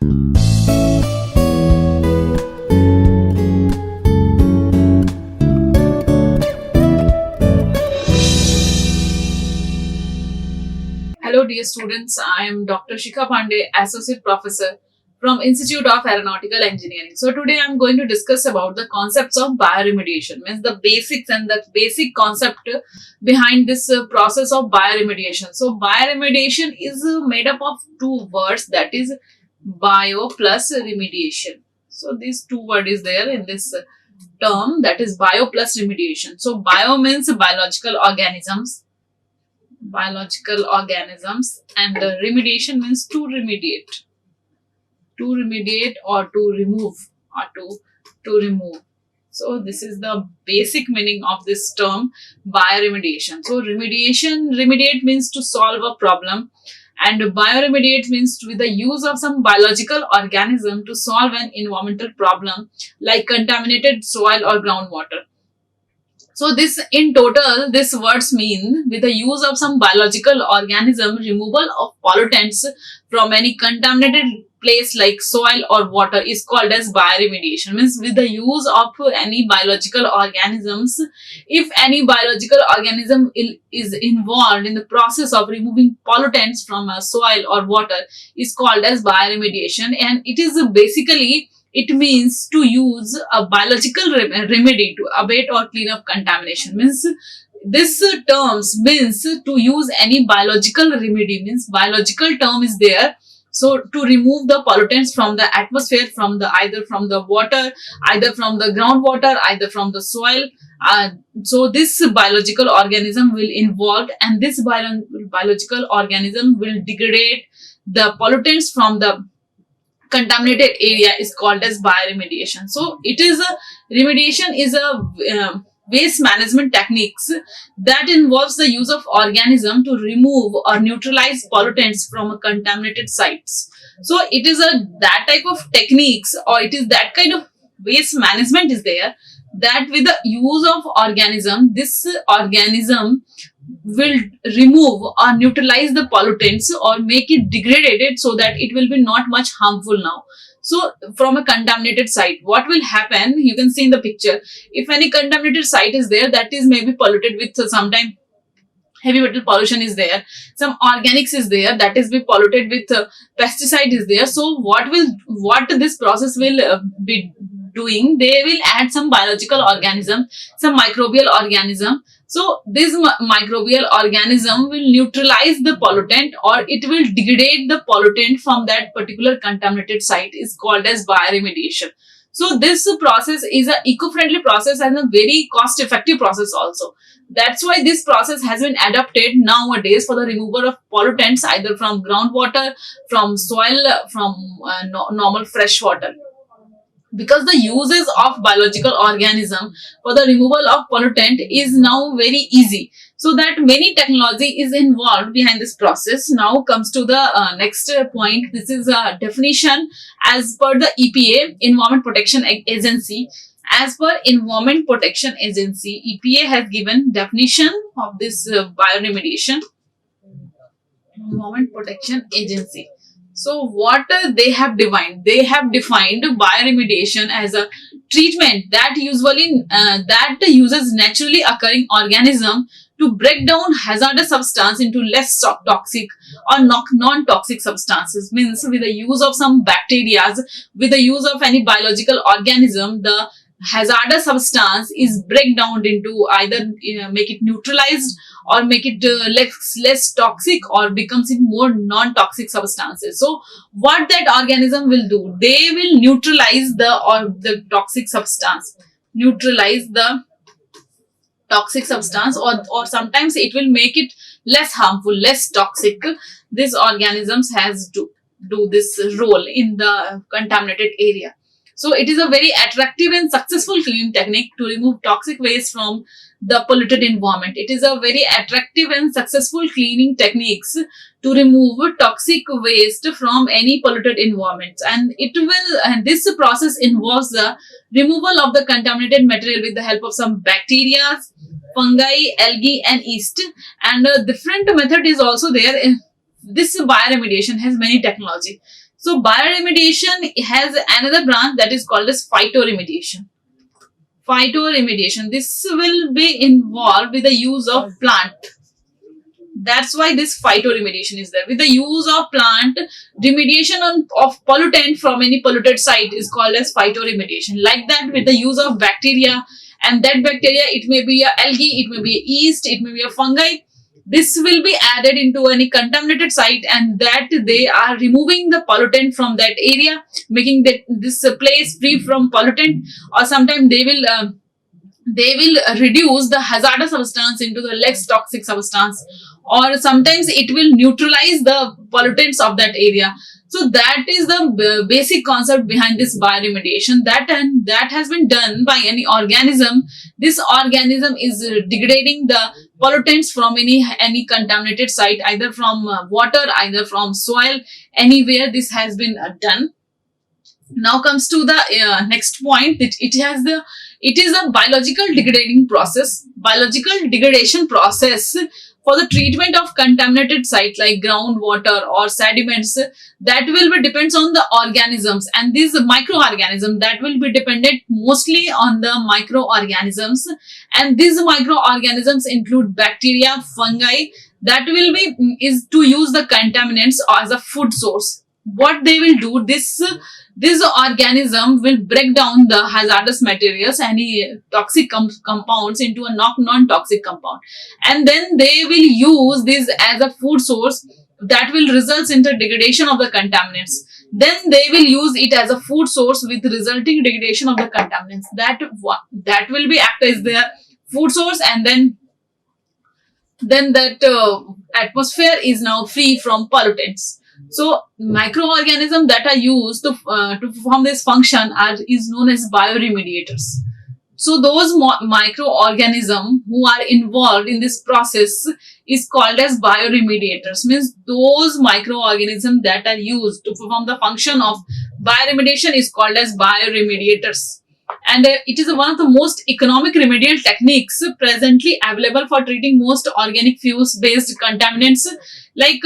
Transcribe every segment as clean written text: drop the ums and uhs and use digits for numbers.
Hello dear students, I am Dr. Shikha Pandey, Associate Professor from Institute of Aeronautical Engineering. So today I am going to discuss about the concepts of bioremediation, means the basics and the basic concept behind this process of bioremediation. So bioremediation is made up of two words, that is bio plus remediation. So these two words is there in this term, that is bio plus remediation. So bio means biological organisms and remediation means to remediate or to remove to remove. So this is the basic meaning of this term bioremediation. So remediate means to solve a problem, and bioremediate means with the use of some biological organism to solve an environmental problem like contaminated soil or groundwater. So this in total, these words mean with the use of some biological organism, removal of pollutants from any contaminated place like soil or water is called as bioremediation. Means with the use of any biological organisms, if any biological organism is involved in the process of removing pollutants from a soil or water is called as bioremediation, and it is basically, it means to use a biological remedy to abate or clean up contamination. Means this terms means to use any biological remedy, means biological term is there. So to remove the pollutants from the atmosphere, from the either from the water, either from the groundwater, either from the soil. So this biological organism will involve, and this biological organism will degrade the pollutants from the contaminated area is called as bioremediation. So it is a remediation is a waste management techniques that involves the use of organism to remove or neutralize pollutants from a contaminated sites. So it is a that type of techniques, or it is that kind of waste management is there, that with the use of organism, this organism will remove or neutralize the pollutants or make it degraded so that it will be not much harmful now. So from a contaminated site, what will happen, you can see in the picture, if any contaminated site is there that is maybe polluted with sometime heavy metal pollution is there, some organics is there that is be polluted with pesticide is there. So what this process will be doing, they will add some biological organism, some microbial organism. So this microbial organism will neutralize the pollutant, or it will degrade the pollutant from that particular contaminated site is called as bioremediation. So this process is an eco-friendly process and a very cost-effective process also. That's why this process has been adopted nowadays for the removal of pollutants either from groundwater, from soil, from normal fresh water. Because the uses of biological organism for the removal of pollutant is now very easy, so that many technology is involved behind this process. Now comes to the next point. This is a definition as per the EPA, Environment Protection Agency. As per Environment Protection Agency, EPA has given definition of this bioremediation. Environment Protection Agency. So what they have defined? They have defined bioremediation as a treatment that uses naturally occurring organism to break down hazardous substance into less toxic or non-toxic substances. Means with the use of some bacteria, with the use of any biological organism, the hazardous substance is break down into either make it neutralized or make it less toxic, or becomes in more non-toxic substances. So what that organism will do, they will neutralize the toxic substance, or sometimes it will make it less harmful, less toxic. These organisms has to do this role in the contaminated area. So it is a very attractive and successful cleaning technique to remove toxic waste from the polluted environment. It is a very attractive and successful cleaning techniques to remove toxic waste from any polluted environment, and this process involves the removal of the contaminated material with the help of some bacteria, fungi, algae and yeast, and a different method is also there. This bioremediation has many technology. So bioremediation has another branch that is called as phytoremediation. Phytoremediation, this will be involved with the use of plant. That's why this phytoremediation is there. With the use of plant, remediation of pollutant from any polluted site is called as phytoremediation. Like that, with the use of bacteria, and that bacteria, it may be a algae, it may be a yeast, it may be a fungi. This will be added into any contaminated site, and that they are removing the pollutant from that area, making this place free from pollutant, or sometimes they will reduce the hazardous substance into the less toxic substance, or sometimes it will neutralize the pollutants of that area. So that is the basic concept behind this bioremediation, that has been done by any organism. This organism is degrading the pollutants from any contaminated site, either from water, either from soil, anywhere this has been done. Now comes to the next point, that it is a biological degradation process for the treatment of contaminated sites like groundwater or sediments. That will be depends on the organisms, and these microorganisms, that will be dependent mostly on the microorganisms, and these microorganisms include bacteria, fungi. That will be is to use the contaminants as a food source. What they will do, this organism will break down the hazardous materials, any toxic compounds, into a non-toxic compound, and then they will use this as a food source. That will result in the degradation of the contaminants. Then they will use it as a food source with resulting degradation of the contaminants. That will be act as their food source, and then that atmosphere is now free from pollutants. So microorganisms that are used to perform this function is known as bioremediators. So those microorganisms who are involved in this process is called as bioremediators. Means those microorganisms that are used to perform the function of bioremediation is called as bioremediators. And it is one of the most economic remedial techniques presently available for treating most organic fuels based contaminants, like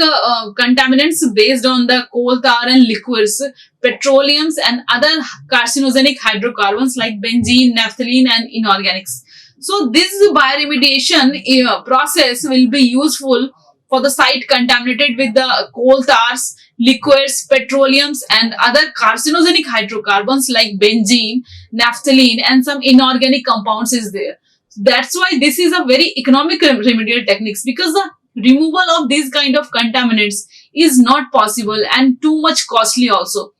contaminants based on the coal tar and liquids, petroleums, and other carcinogenic hydrocarbons like benzene, naphthalene, and inorganics. So this bioremediation process will be useful for the site contaminated with the coal tars, liquids, petroleums, and other carcinogenic hydrocarbons like benzene, naphthalene, and some inorganic compounds is there. That's why this is a very economic remedial techniques, because the removal of these kind of contaminants is not possible and too much costly also.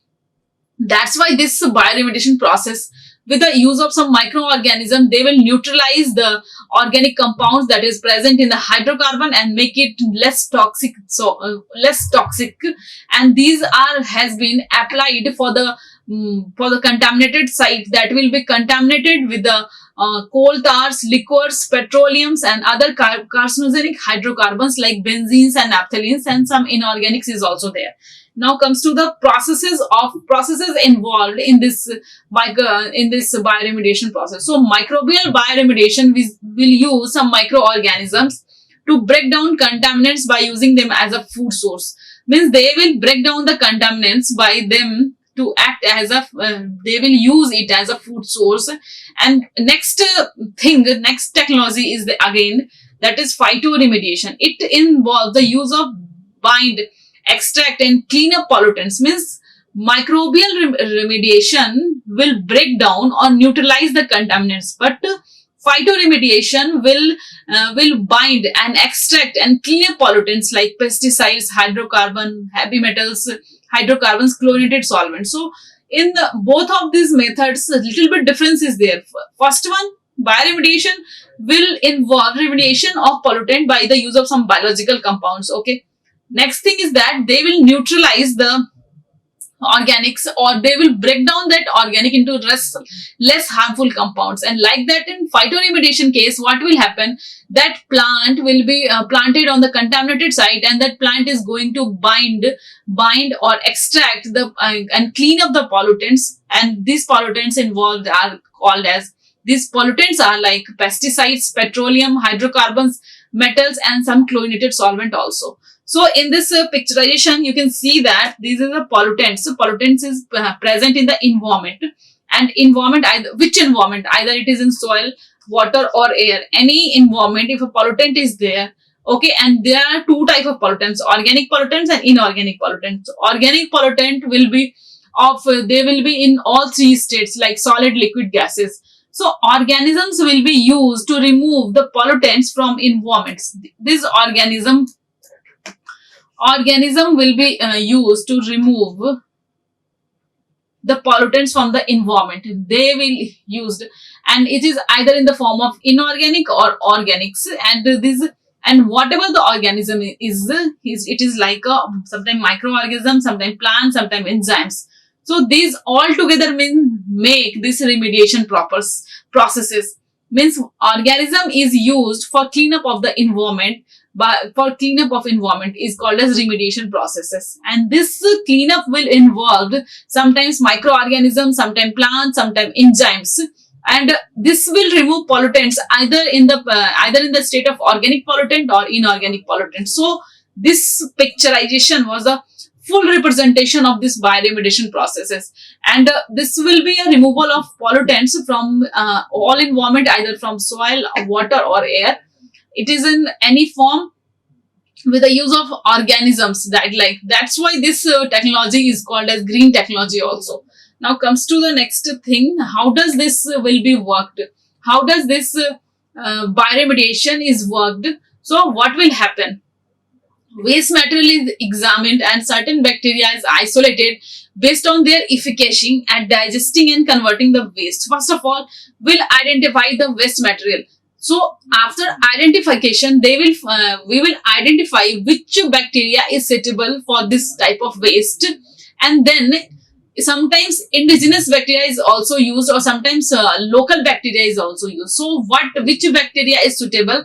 That's why this bioremediation process, with the use of some microorganism, they will neutralize the organic compounds that is present in the hydrocarbon and make it less toxic. Less toxic, and these has been applied for the contaminated site that will be contaminated with the coal tars, liquors, petroleums, and other carcinogenic hydrocarbons like benzenes and naphthalenes, and some inorganics is also there. Now comes to the processes involved in this bioremediation process. So microbial bioremediation will use some microorganisms to break down contaminants by using them as a food source. Means they will break down the contaminants by them to act as they will use it as a food source. And next technology is that is phytoremediation. It involves the use of bind, extract, and clean up pollutants. Means microbial remediation will break down or neutralize the contaminants, but phytoremediation will bind and extract and clean up pollutants like pesticides, heavy metals, hydrocarbons, chlorinated solvents. So in both of these methods, a little bit difference is there. First one, bioremediation will involve remediation of pollutant by the use of some biological compounds. Okay. Next thing is that they will neutralize the organics, or they will break down that organic into less harmful compounds. And like that, in phytoremediation case, what will happen, that plant will be planted on the contaminated site, and that plant is going to bind or extract and clean up the pollutants. And these pollutants involved are called as, these pollutants are like pesticides, petroleum, hydrocarbons, metals, and some chlorinated solvent also. So in this picturization, you can see that this is a pollutant. So pollutants is present in the environment, and environment, either which environment, either it is in soil, water or air, any environment, if a pollutant is there, okay. And there are two type of pollutants: organic pollutants and inorganic pollutants. Organic pollutant will be they will be in all three states, like solid, liquid, gases. So organisms will be used to remove the pollutants from environments. This organism will be used to remove the pollutants from the environment. They will used, and it is either in the form of inorganic or organics. And this, and whatever the organism is it is like a sometimes microorganism, sometimes plants, sometimes enzymes. So these all together make this remediation processes. Means organism is used for cleanup of the environment, but for cleanup of environment is called as remediation processes. And this cleanup will involve sometimes microorganisms, sometimes plants, sometimes enzymes. And this will remove pollutants either in the state of organic pollutant or inorganic pollutant. So this picturization was a full representation of this bioremediation processes. And this will be a removal of pollutants from all environment, either from soil, water or air. It is in any form with the use of organisms. That's why this technology is called as green technology also. Now comes to the next thing: how does this will be worked? How does this bioremediation is worked? So what will happen? Waste material is examined and certain bacteria is isolated based on their efficacy at digesting and converting the waste. First of all, we'll identify the waste material. So after identification, we will identify which bacteria is suitable for this type of waste, and then sometimes indigenous bacteria is also used, or sometimes local bacteria is also used. So which bacteria is suitable?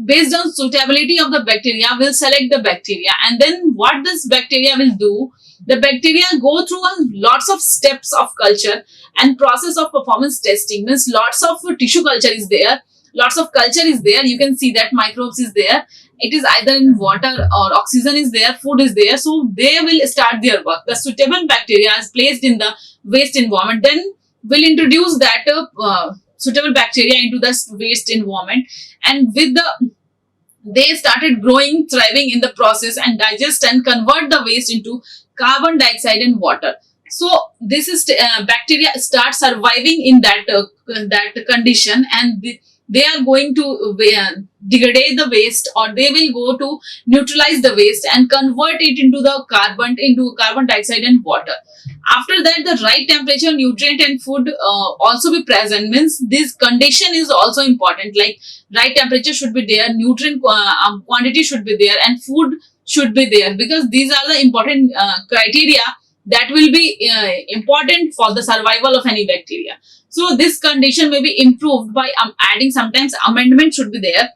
Based on suitability of the bacteria, we'll select the bacteria, and then what this bacteria will do, the bacteria go through lots of steps of culture and process of performance testing. Means lots of tissue culture is there, lots of culture is there. You can see that microbes is there. It is either in water or oxygen is there, food is there. So they will start their work. The suitable bacteria is placed in the waste environment. Then we'll introduce that suitable bacteria into the waste environment, and they started growing, thriving in the process, and digest and convert the waste into carbon dioxide and water. So this is bacteria start surviving in that condition, and they are going to degrade the waste, or they will go to neutralize the waste and convert it into carbon dioxide and water. After that, the right temperature, nutrient and food also be present. Means this condition is also important. Like right temperature should be there, nutrient quantity should be there, and food should be there, because these are the important criteria that will be important for the survival of any bacteria. So this condition may be improved by adding, sometimes amendment should be there.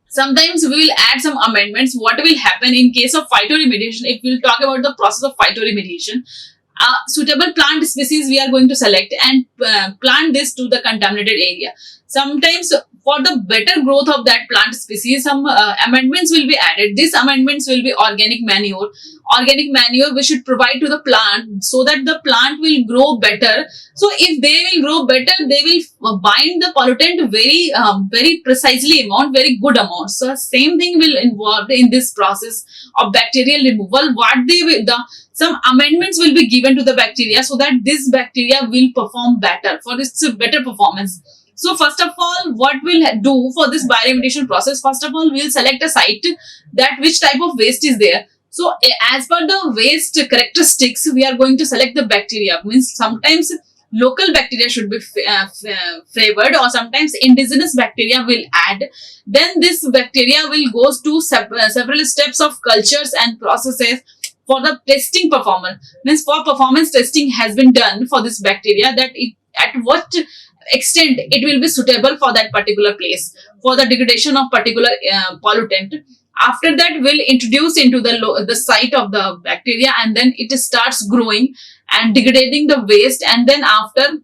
Sometimes we will add some amendments. What will happen in case of phytoremediation? If we'll talk about the process of phytoremediation, suitable plant species we are going to select and plant this to the contaminated area. Sometimes for the better growth of that plant species, some amendments will be added. These amendments will be organic manure. Organic manure we should provide to the plant so that the plant will grow better. So if they will grow better, they will bind the pollutant very precisely amount, very good amount. So same thing will involve in this process of bacterial removal. Some amendments will be given to the bacteria so that this bacteria will perform better, for its better performance. So first of all, what we'll do for this bioremediation process, first of all, we'll select a site that which type of waste is there. So as per the waste characteristics, we are going to select the bacteria. Means sometimes local bacteria should be favored, or sometimes indigenous bacteria will add. Then this bacteria will go to several steps of cultures and processes for the testing performance. Means for performance testing has been done for this bacteria, that at what extent it will be suitable for that particular place for the degradation of particular pollutant. After that, we'll introduce into the site of the bacteria, and then it starts growing and degrading the waste, and then after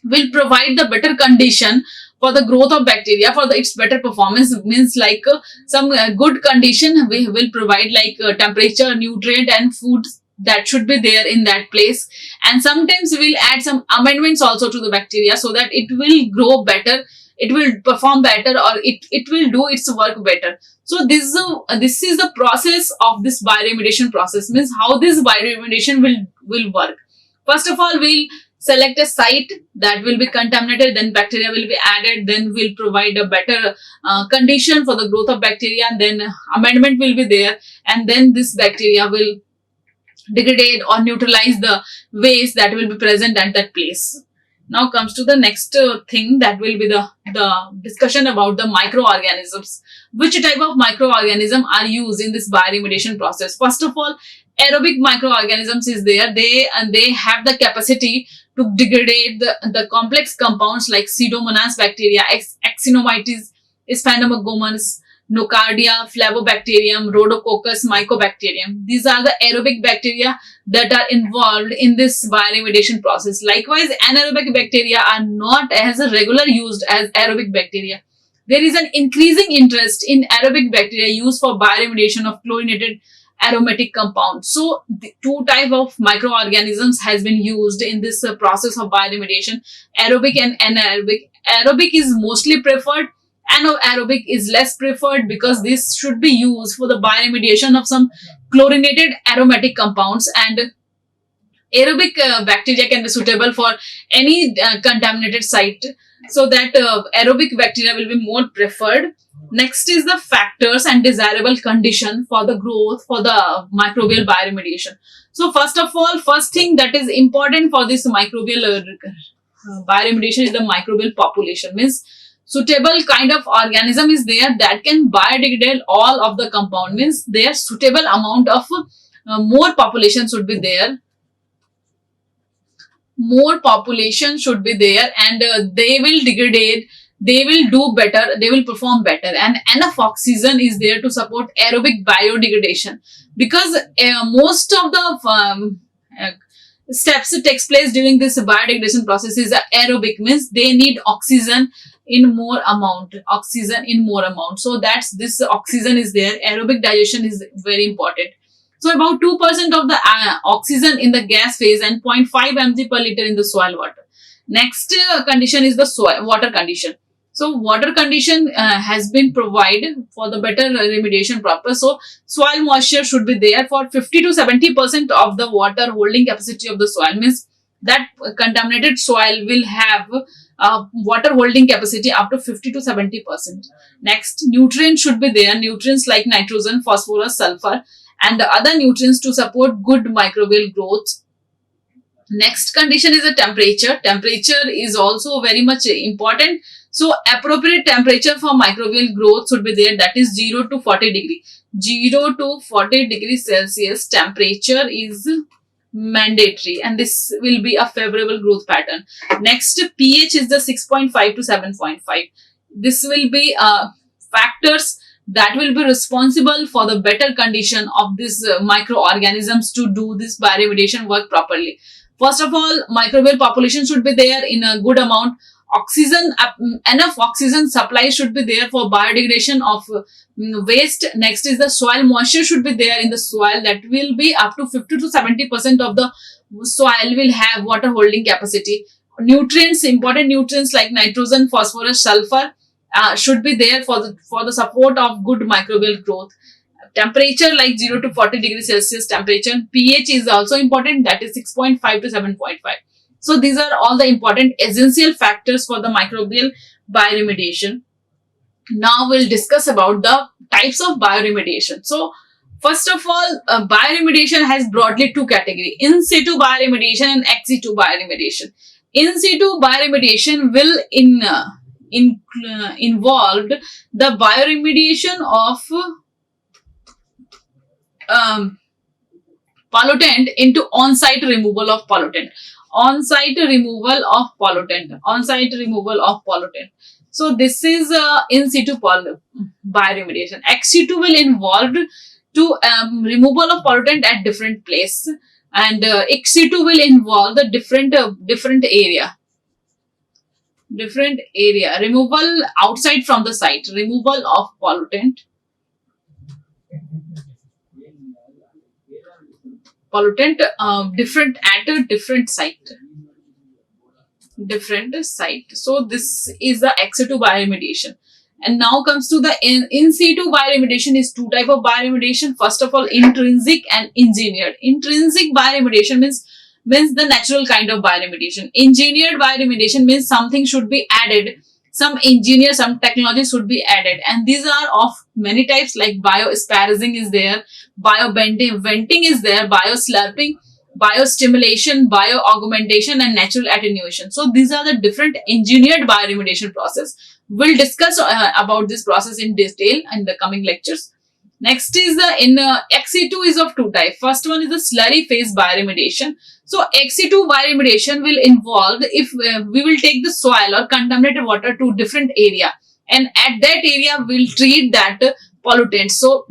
we'll provide the better condition for the growth of bacteria, for its better performance, means like some good condition we will provide, like temperature, nutrient and food that should be there in that place. And sometimes we'll add some amendments also to the bacteria so that it will grow better, it will perform better, or it will do its work better. So this is the process of this bioremediation process, means how this bioremediation will work. First of all, we'll select a site that will be contaminated, then bacteria will be added, then we'll provide a better condition for the growth of bacteria, and then amendment will be there, and then this bacteria will degrade or neutralize the waste that will be present at that place. Now comes to the next thing, that will be the discussion about the microorganisms. Which type of microorganism are used in this bioremediation process? First of all, aerobic microorganisms is there. They have the capacity to degrade the complex compounds like Pseudomonas bacteria, Actinomyces, Sphanomygomas, Nocardia, Flavobacterium, Rhodococcus, Mycobacterium. These are the aerobic bacteria that are involved in this bioremediation process. Likewise, anaerobic bacteria are not as regular used as aerobic bacteria. There is an increasing interest in aerobic bacteria used for bioremediation of chlorinated aromatic compounds. So, the two type of microorganisms has been used in this process of bioremediation, aerobic and anaerobic. Aerobic is mostly preferred, anaerobic is less preferred, because this should be used for the bioremediation of some chlorinated aromatic compounds, and aerobic bacteria can be suitable for any contaminated site, so that aerobic bacteria will be more preferred. Next is the factors and desirable condition for the growth for the microbial bioremediation. So first of all, first thing that is important for this microbial bioremediation is the microbial population, means suitable kind of organism is there that can biodegrade all of the compound, means their suitable amount of more population should be there. More population should be there, and they will degrade, they will do better, they will perform better, and enough oxygen is there to support aerobic biodegradation, because most of the steps that takes place during this biodegradation process is aerobic, means they need oxygen in more amount, so that's this oxygen is there. Aerobic digestion is very important. So about 2% of the oxygen in the gas phase and 0.5 mg per liter in the soil water. Next condition is the soil water condition. So water condition has been provided for the better remediation purpose. So soil moisture should be there for 50 to 70% of the water holding capacity of the soil, means that contaminated soil will have water holding capacity up to 50 to 70%. Next, nutrients should be there. Nutrients like nitrogen, phosphorus, sulfur, and the other nutrients to support good microbial growth. Next condition is the temperature. Temperature is also very much important. So appropriate temperature for microbial growth should be there, that is 0 to 40 degree. 0 to 40 degrees Celsius temperature is mandatory, and this will be a favorable growth pattern. Next, pH is the 6.5 to 7.5. This will be factors that will be responsible for the better condition of these microorganisms to do this bioremediation work properly. First of all, microbial population should be there in a good amount. Oxygen, enough oxygen supply should be there for biodegradation of waste. Next is the soil moisture should be there in the soil, that will be up to 50 to 70% of the soil will have water holding capacity. Nutrients, important nutrients like nitrogen, phosphorus, sulfur should be there for the support of good microbial growth. Temperature like 0 to 40 degrees Celsius temperature. pH is also important, that is 6.5 to 7.5. So these are all the important essential factors for the microbial bioremediation. Now we'll discuss about the types of bioremediation. So first of all, bioremediation has broadly two categories: in situ bioremediation and ex situ bioremediation. In situ bioremediation will involved the bioremediation of pollutant into on-site removal of pollutant. On-site removal of pollutant. So this is in situ bioremediation. Ex situ will involve to removal of pollutant at different place, and ex situ will involve the different area. different area. Removal outside from the site, removal of pollutant different at a different site. So this is the ex situ bioremediation. And now comes to the in situ bioremediation. Is two type of bioremediation. First of all, intrinsic and engineered. Intrinsic bioremediation means the natural kind of bioremediation. Engineered bioremediation means something should be added, some engineer, some technology should be added, and these are of many types, like biosparaging is there, venting is there, bioslurping, biostimulation, bioaugmentation, and natural attenuation. So these are the different engineered bioremediation process. We'll discuss about this process in detail in the coming lectures. Next is the ex situ is of two types. First one is the slurry phase bioremediation. So ex situ bioremediation will involve if we will take the soil or contaminated water to different area, and at that area we'll treat that pollutant. So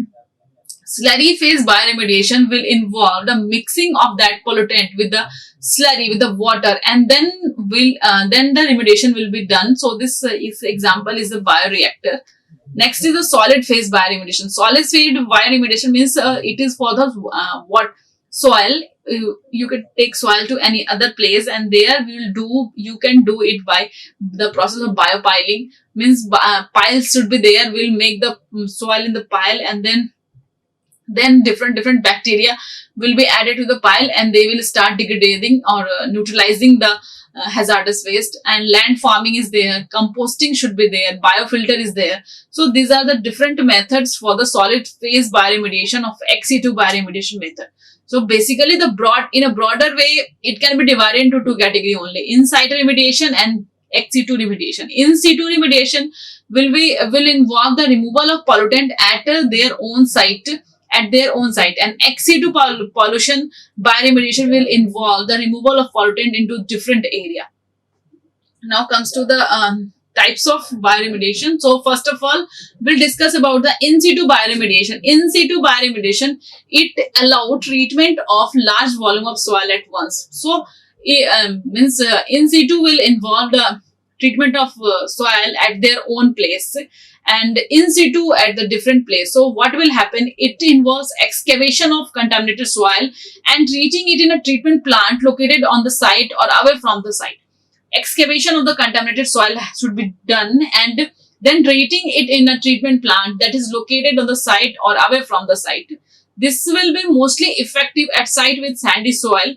slurry phase bioremediation will involve the mixing of that pollutant with the slurry, with the water, and then the remediation will be done. So this example is a bioreactor. Next is the solid phase bioremediation. Solid phase bioremediation means it is for the what soil. You could take soil to any other place, and there you can do it by the process of biopiling. Means piles should be there. We'll make the soil in the pile, and then different bacteria will be added to the pile, and they will start degrading or neutralizing the hazardous waste. And land farming is there, composting should be there, biofilter is there. So these are the different methods for the solid phase bioremediation of ex situ bioremediation method. So basically in a broader way, it can be divided into two categories only: in situ remediation and ex situ remediation. In situ remediation will involve the removal of pollutant at their own site, and ex situ pollution bioremediation will involve the removal of pollutant into different area. Now comes to the types of bioremediation. So first of all, we'll discuss about the in situ bioremediation. In situ bioremediation, it allow treatment of large volume of soil at once. So in situ will involve the treatment of soil at their own place, and in situ at the different place. So what will happen? It involves excavation of contaminated soil and treating it in a treatment plant located on the site or away from the site. Excavation of the contaminated soil should be done, and then treating it in a treatment plant that is located on the site or away from the site. This will be mostly effective at site with sandy soil.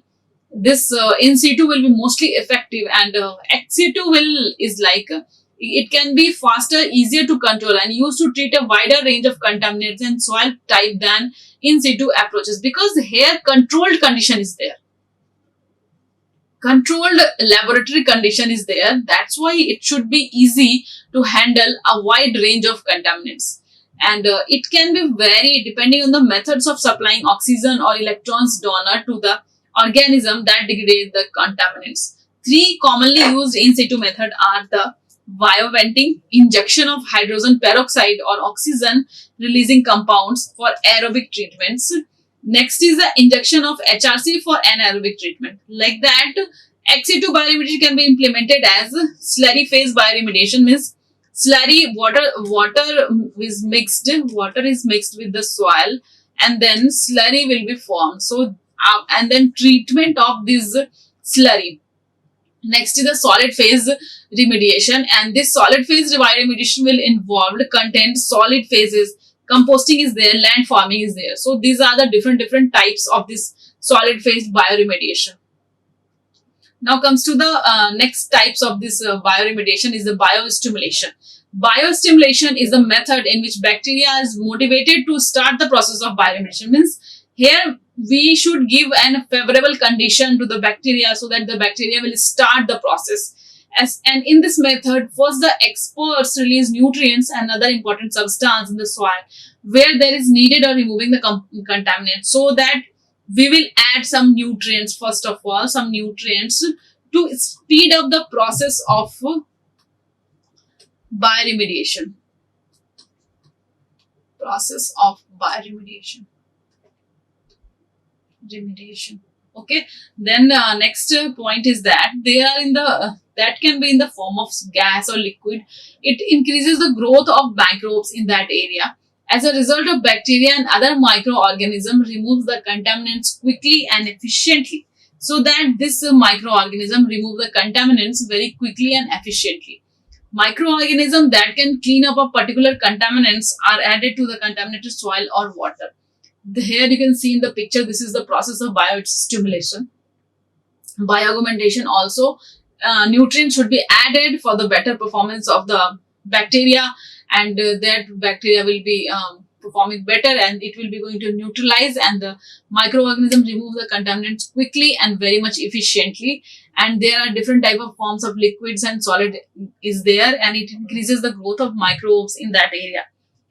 This in situ will be mostly effective, and ex situ is like it can be faster, easier to control, and used to treat a wider range of contaminants and soil type than in situ approaches, because here controlled condition is there. Controlled laboratory condition is there. That's why it should be easy to handle a wide range of contaminants. And it can be varied depending on the methods of supplying oxygen or electrons donor to the organism that degrade the contaminants. Three commonly used in situ method are the bioventing, injection of hydrogen peroxide or oxygen releasing compounds for aerobic treatments. Next is the injection of HRC for anaerobic treatment. Like that, ex situ bioremediation can be implemented as slurry phase bioremediation. Means slurry water is mixed with the soil, and then slurry will be formed. So and then treatment of this slurry. Next is the solid phase remediation, and this solid phase remediation will involve contain solid phases. Composting is there, land farming is there. So these are the different types of this solid phase bioremediation. Now comes to the next types of this bioremediation is the biostimulation. Biostimulation is a method in which bacteria is motivated to start the process of bioremediation. Means here we should give an favorable condition to the bacteria so that the bacteria will start the process. And in this method, first the experts release nutrients and other important substance in the soil where there is needed or removing the contaminant, so that we will add some nutrients, first of all, some nutrients to speed up the process of bioremediation. Process of bioremediation. Okay, then next point is that they are in the that can be in the form of gas or liquid. It increases the growth of microbes in that area. As a result of bacteria and other microorganisms removes the contaminants quickly and efficiently. So that this microorganism remove the contaminants very quickly and efficiently. Microorganisms that can clean up a particular contaminants are added to the contaminated soil or water. Here you can see in the picture, this is the process of biostimulation. Bioaugmentation also, nutrients should be added for the better performance of the bacteria, and that bacteria will be performing better, and it will be going to neutralize, and the microorganism remove the contaminants quickly and very much efficiently. And there are different type of forms of liquids and solid is there, and it increases the growth of microbes in that area.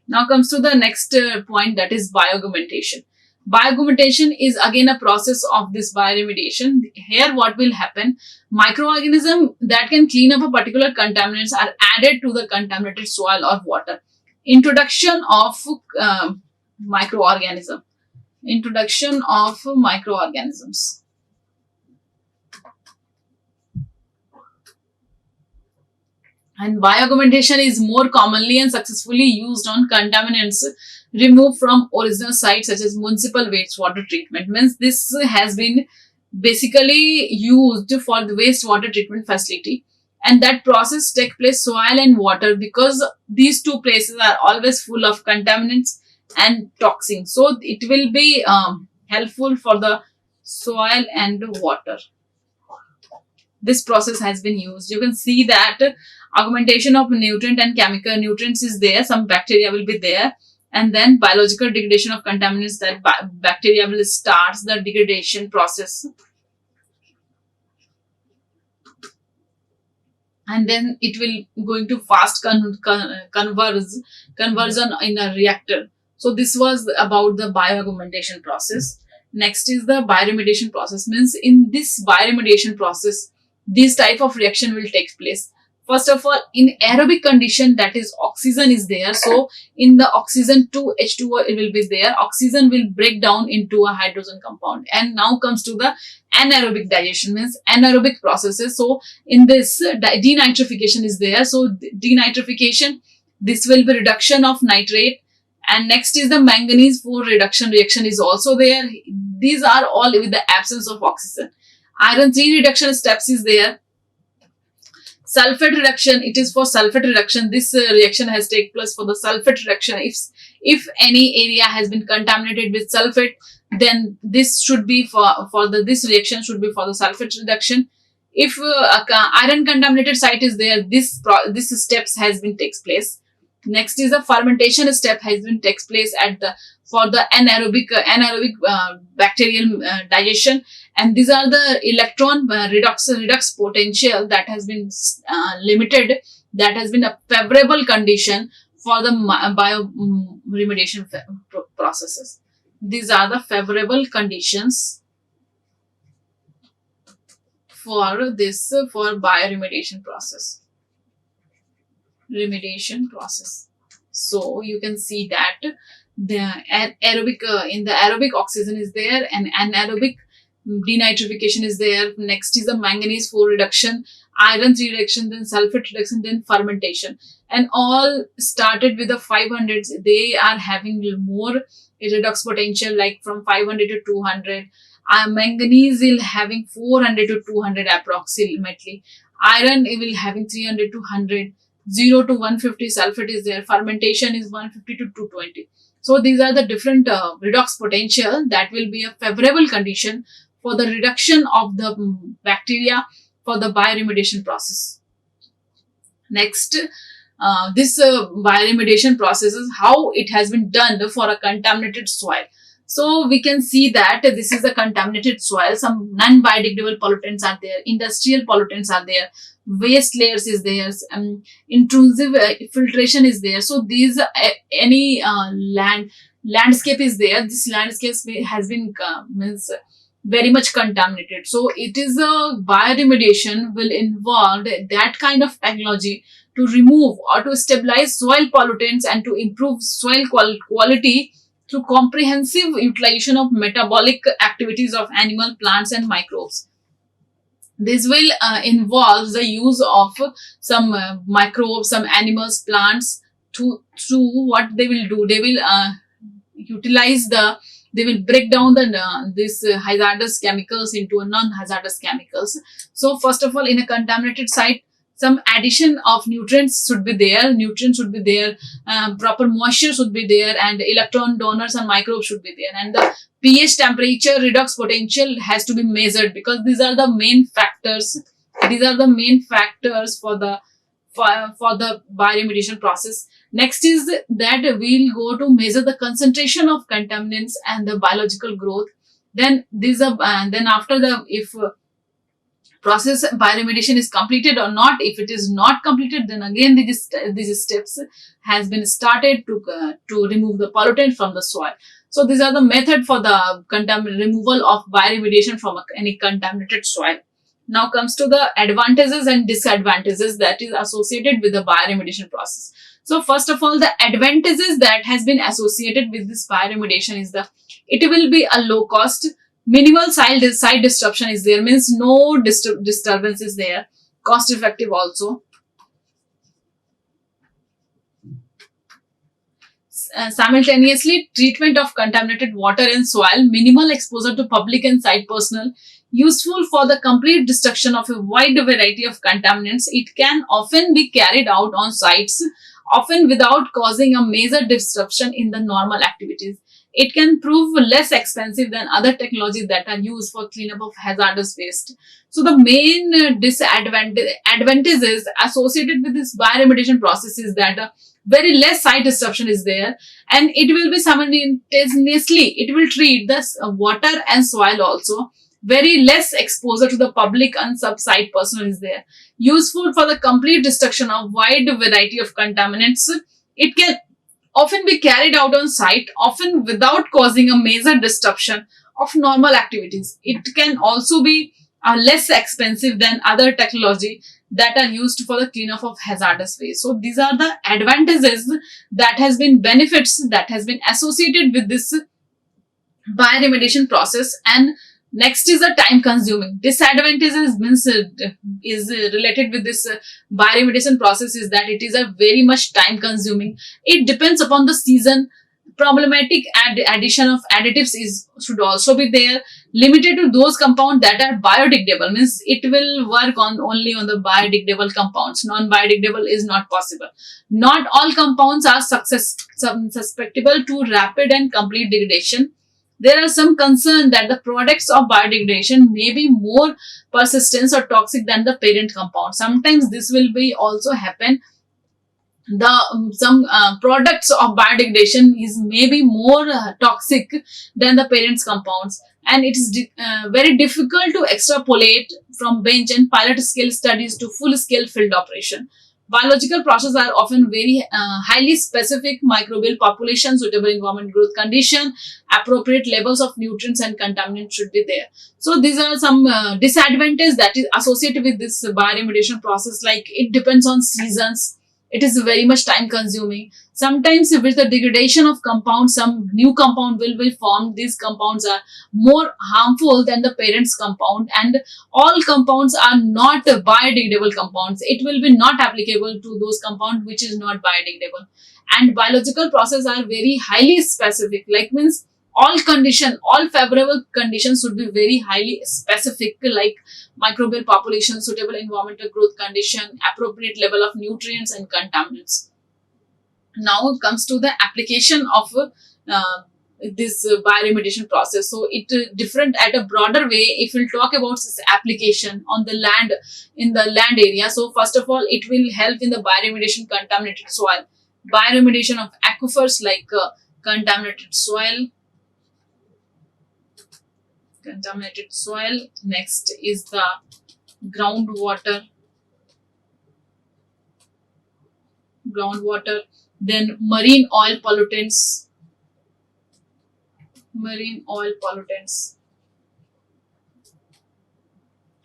Now comes to the next point, that is bioaugmentation. Bioaugmentation is again a process of this bioremediation. Here what will happen, microorganisms that can clean up a particular contaminants are added to the contaminated soil or water. Introduction of microorganism. Introduction of microorganisms. And bioaugmentation is more commonly and successfully used on contaminants removed from original sites such as municipal wastewater treatment. Means this has been basically used for the wastewater treatment facility, and that process takes place soil and water, because these two places are always full of contaminants and toxins. So it will be helpful for the soil and water. This process has been used. You can see that augmentation of nutrient and chemical nutrients is there. Some bacteria will be there, and then biological degradation of contaminants, that bacteria will start the degradation process, and then it will going to fast conversion in a reactor. So this was about the bioaugmentation process. Next is the bioremediation process. Means in this bioremediation process, this type of reaction will take place. First of all, in aerobic condition, that is oxygen is there. So in the oxygen 2 H2O it will be there. Oxygen will break down into a hydrogen compound. And now comes to the anaerobic digestion, means anaerobic processes. So in this denitrification is there. So denitrification, this will be reduction of nitrate. And next is the manganese 4 reduction reaction is also there. These are all with the absence of oxygen. Iron 3 reduction steps is there. Sulfate reduction, it is for sulfate reduction. This reaction has taken place for the sulfate reduction. If any area has been contaminated with sulfate, then this should be this reaction should be for the sulfate reduction. If iron contaminated site is there, this steps has been takes place. Next is the fermentation step has been takes place for the anaerobic bacterial digestion. And these are the electron redox potential that has been limited, that has been a favorable condition for the bioremediation processes. These are the favorable conditions for bioremediation process. So you can see that the aerobic in the aerobic oxygen is there, and anaerobic denitrification is there. Next is the manganese 4 reduction, iron 3 reduction, then sulfate reduction, then fermentation. And all started with the 500s. They are having more redox potential, like from 500 to 200. Manganese will having 400 to 200 approximately. Iron will having 300 to 100. 0 to 150 sulfate is there. Fermentation is 150 to 220. So these are the different redox potential that will be a favorable condition for the reduction of the bacteria for the bioremediation process. Next, this bioremediation process is how it has been done for a contaminated soil. So we can see that this is a contaminated soil. Some non-biodegradable pollutants are there, industrial pollutants are there, waste layers is there, intrusive filtration is there. So these any landscape is there. This landscape has been very much contaminated. So it is a bioremediation will involve that kind of technology to remove or to stabilize soil pollutants and to improve soil quality through comprehensive utilization of metabolic activities of animal, plants and microbes. This will involve the use of some microbes, some animals, plants. To what they will do, they will utilize they will break down this hazardous chemicals into non-hazardous chemicals. So first of all, in a contaminated site, some addition of nutrients should be there. Nutrients should be there. Proper moisture should be there, and electron donors and microbes should be there. And the pH, temperature redox potential has to be measured, because these are the main factors. These are the main factors for the bioremediation process. Next is that we'll go to measure the concentration of contaminants and the biological growth. Then then after if process bioremediation is completed or not. If it is not completed, then again these steps has been started to remove the pollutant from the soil. So these are the method for the removal of bioremediation from any contaminated soil. Now comes to the advantages and disadvantages that is associated with the bioremediation process. So first of all, the advantages that has been associated with this bioremediation is it will be a low cost, minimal site disruption is there, means no disturbance is there, cost effective also. Simultaneously, treatment of contaminated water and soil, minimal exposure to public and site personnel, useful for the complete destruction of a wide variety of contaminants. It can often be carried out on sites, often without causing a major disruption in the normal activities. It can prove less expensive than other technologies that are used for cleanup of hazardous waste. So the main advantages associated with this bioremediation process is that very less site disruption is there, and it will be simultaneously, it will treat the water and soil also. Very less exposure to the public and sub-site personnel is there. Useful for the complete destruction of wide variety of contaminants. It can often be carried out on site, often without causing a major disruption of normal activities. It can also be less expensive than other technology that are used for the cleanup of hazardous waste. So these are the advantages that has been benefits that has been associated with this bioremediation process. And next is the time consuming. Disadvantages means is related with this bioremediation process is that it is a very much time consuming. It depends upon the season. Problematic addition of additives should also be there. Limited to those compounds that are biodegradable, means it will work only on the biodegradable compounds. Non-biodegradable is not possible. Not all compounds are susceptible to rapid and complete degradation. There are some concern that the products of biodegradation may be more persistent or toxic than the parent compound. Sometimes this will be also happen. Some products of biodegradation is maybe more toxic than the parent's compounds, and it is very difficult to extrapolate from bench and pilot scale studies to full scale field operation. Biological processes are often very highly specific. Microbial population, suitable environment growth condition, appropriate levels of nutrients and contaminants should be there. So these are some disadvantages that is associated with this bioremediation process. Like, it depends on seasons. It is very much time consuming. Sometimes with the degradation of compounds, some new compound will be formed. These compounds are more harmful than the parent's compound, and all compounds are not biodegradable compounds. It will be not applicable to those compounds which is not biodegradable. And biological processes are very highly specific, like means all favorable conditions should be very highly specific, like microbial population, suitable environmental growth condition, appropriate level of nutrients and contaminants. Now it comes to the application of this bioremediation process. So it different at a broader way. If we'll talk about this application on the land, in the land area, so first of all, it will help in the bioremediation contaminated soil, bioremediation of aquifers like contaminated soil. Next is the groundwater, then marine oil pollutants.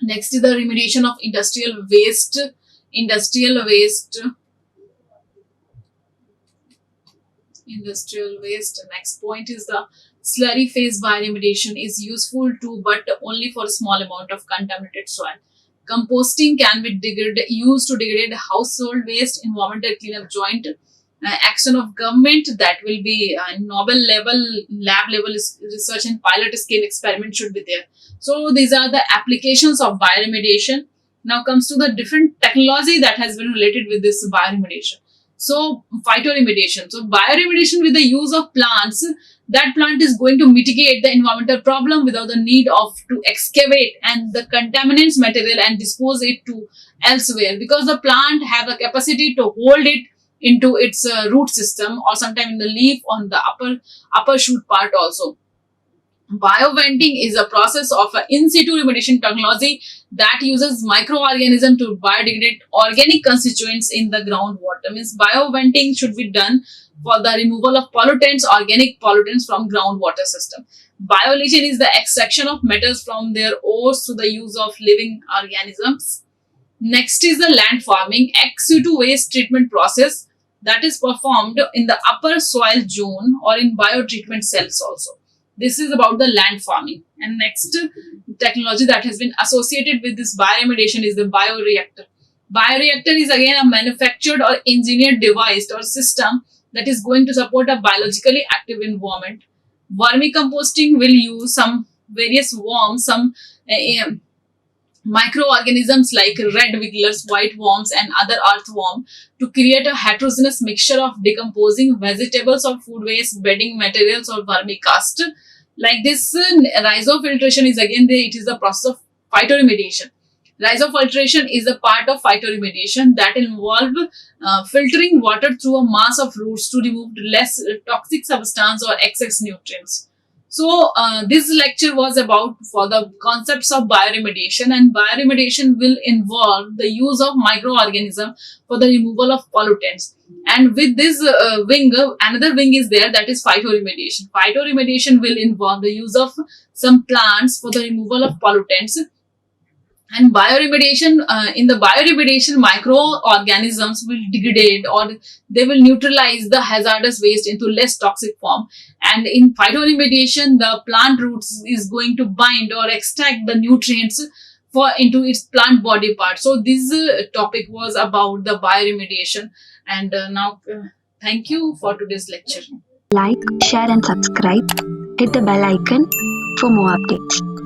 Next is the remediation of industrial waste. Next point is the slurry phase bioremediation is useful too, but only for a small amount of contaminated soil. Composting can be used to degrade household waste. Environmental cleanup joint action of government, that will be novel level, lab level research and pilot scale experiment should be there. So these are the applications of bioremediation. Now comes to the different technology that has been related with this bioremediation. So phytoremediation. So bioremediation with the use of plants, that plant is going to mitigate the environmental problem without the need of to excavate and the contaminants material and dispose it to elsewhere, because the plant have the capacity to hold it into its root system, or sometime in the leaf on the upper shoot part also. Bioventing is a process of in situ remediation technology that uses microorganisms to biodegrade organic constituents in the groundwater. Means bioventing should be done for the removal of pollutants, organic pollutants from groundwater system. Bioleaching is the extraction of metals from their ores through the use of living organisms. Next is the land farming, ex situ waste treatment process that is performed in the upper soil zone or in biotreatment cells also. This is about the land farming. And next technology that has been associated with this bioremediation is the bioreactor. Bioreactor is again a manufactured or engineered device or system that is going to support a biologically active environment. Vermicomposting will use some various worms, some microorganisms like red wigglers, white worms, and other earthworm to create a heterogeneous mixture of decomposing vegetables or food waste, bedding materials, or vermicast. Like this, rhizofiltration is again it is the process of phytoremediation. Rhizofiltration is a part of phytoremediation that involve filtering water through a mass of roots to remove less toxic substance or excess nutrients. So this lecture was about for the concepts of bioremediation, and bioremediation will involve the use of microorganisms for the removal of pollutants. And with this wing, another wing is there, that is phytoremediation. Phytoremediation will involve the use of some plants for the removal of pollutants. And bioremediation, in the bioremediation, microorganisms will degrade or they will neutralize the hazardous waste into less toxic form. And in phytoremediation, the plant roots is going to bind or extract the nutrients for into its plant body part. So this topic was about the bioremediation. And now thank you for today's lecture. Like, share and subscribe. Hit the bell icon for more updates.